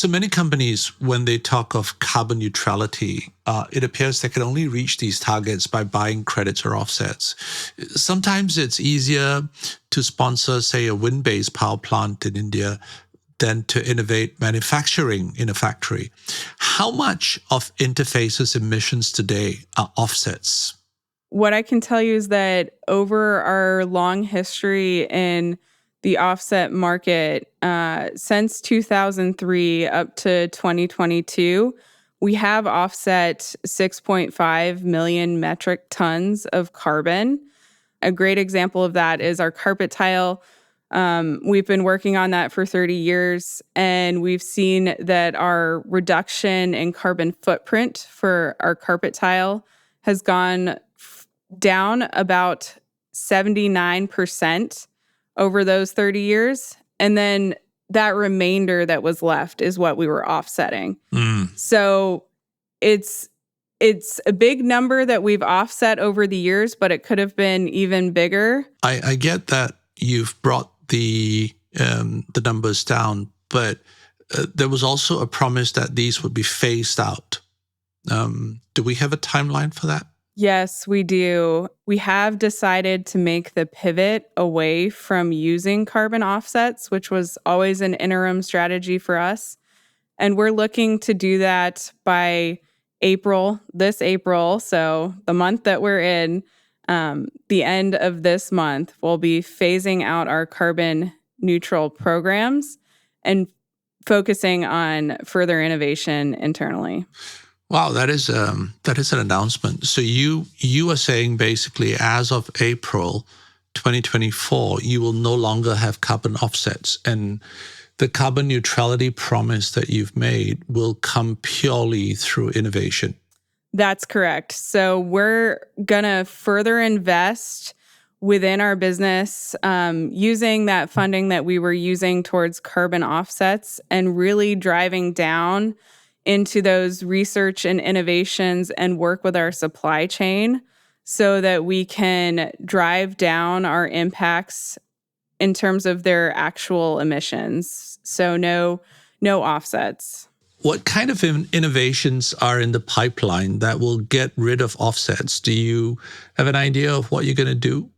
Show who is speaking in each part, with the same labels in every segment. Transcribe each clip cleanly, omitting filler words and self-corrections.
Speaker 1: So many companies, when they talk of carbon neutrality, it appears they can only reach these targets by buying credits or offsets. Sometimes it's easier to sponsor, say, a wind-based power plant in India than to innovate manufacturing in a factory. How much of Interface's emissions today are offsets?
Speaker 2: What I can tell you is that over our long history in the offset market, since 2003 up to 2022, we have offset 6.5 million metric tons of carbon. A great example of that is our carpet tile. We've been working on that for 30 years, and we've seen that our reduction in carbon footprint for our carpet tile has gone down about 79% over those 30 years. And then that remainder that was left is what we were offsetting. So it's a big number that we've offset over the years, but it could have been even bigger.
Speaker 1: I get that you've brought the numbers down, but there was also a promise that these would be phased out. Do we have a timeline for that?
Speaker 2: Yes, we do. We have decided to make the pivot away from using carbon offsets, which was always an interim strategy for us. And we're looking to do that by this April. So the month that we're in, the end of this month, we'll be phasing out our carbon neutral programs and focusing on further innovation internally.
Speaker 1: Wow, that is an announcement. So you are saying basically as of April 2024, you will no longer have carbon offsets, and the carbon neutrality promise that you've made will come purely through innovation.
Speaker 2: That's correct. So we're going to further invest within our business using that funding that we were using towards carbon offsets and really driving down into those research and innovations and work with our supply chain so that we can drive down our impacts in terms of their actual emissions. So no offsets.
Speaker 1: What kind of innovations are in the pipeline that will get rid of offsets? Do you have an idea of what you're going to do?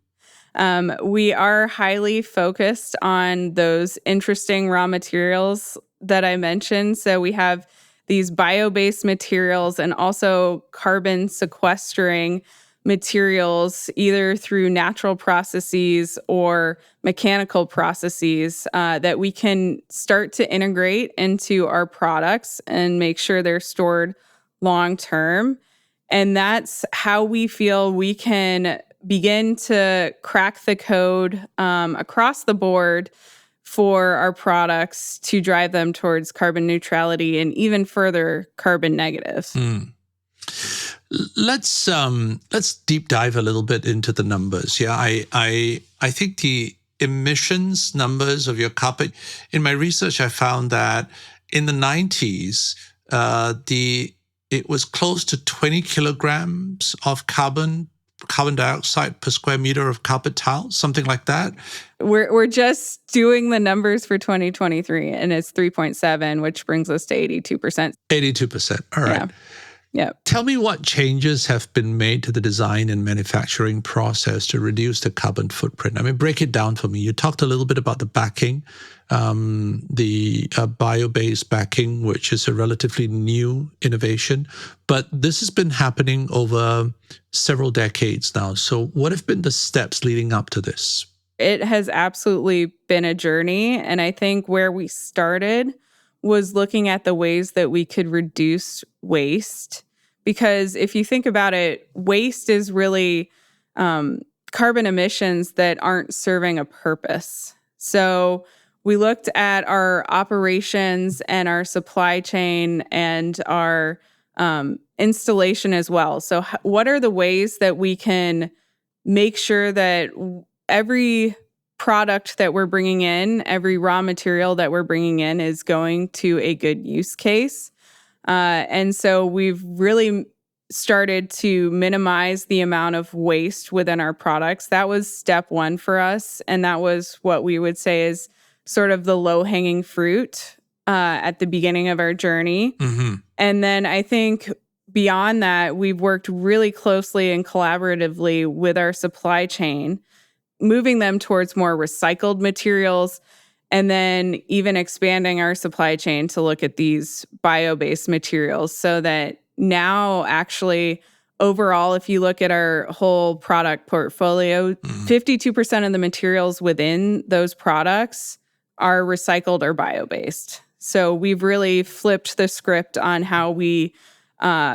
Speaker 2: We are highly focused on those interesting raw materials that I mentioned. So we have these bio-based materials and also carbon sequestering materials, either through natural processes or mechanical processes that we can start to integrate into our products and make sure they're stored long term. And that's how we feel we can begin to crack the code across the board for our products to drive them towards carbon neutrality and even further carbon negative.
Speaker 1: Let's deep dive a little bit into the numbers. Yeah, I think the emissions numbers of your carpet, in my research, I found that in the 90s, it was close to 20 kilograms of carbon dioxide per square meter of carpet tile, something like that.
Speaker 2: We're just doing the numbers for 2023, and it's 3.7, which brings us to 82%.
Speaker 1: 82%. All right.
Speaker 2: Yeah.
Speaker 1: Tell me what changes have been made to the design and manufacturing process to reduce the carbon footprint. I mean, break it down for me. You talked a little bit about the backing, the bio-based backing, which is a relatively new innovation, but this has been happening over several decades now. So what have been the steps leading up to this?
Speaker 2: It has absolutely been a journey, and I think where we started was looking at the ways that we could reduce waste. Because if you think about it, waste is really carbon emissions that aren't serving a purpose. So we looked at our operations and our supply chain and our installation as well. So what are the ways that we can make sure that every product that we're bringing in, every raw material that we're bringing in is going to a good use case? And so we've really started to minimize the amount of waste within our products. That was step one for us. And that was what we would say is sort of the low-hanging fruit at the beginning of our journey.
Speaker 1: Mm-hmm.
Speaker 2: And then I think beyond that, we've worked really closely and collaboratively with our supply chain, moving them towards more recycled materials, and then even expanding our supply chain to look at these bio-based materials so that now actually overall, if you look at our whole product portfolio, 52% of the materials within those products are recycled or bio-based. So we've really flipped the script on how we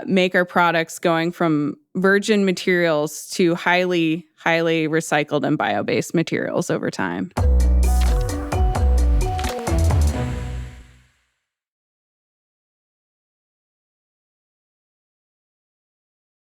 Speaker 2: make our products, going from virgin materials to highly recycled and bio-based materials over time.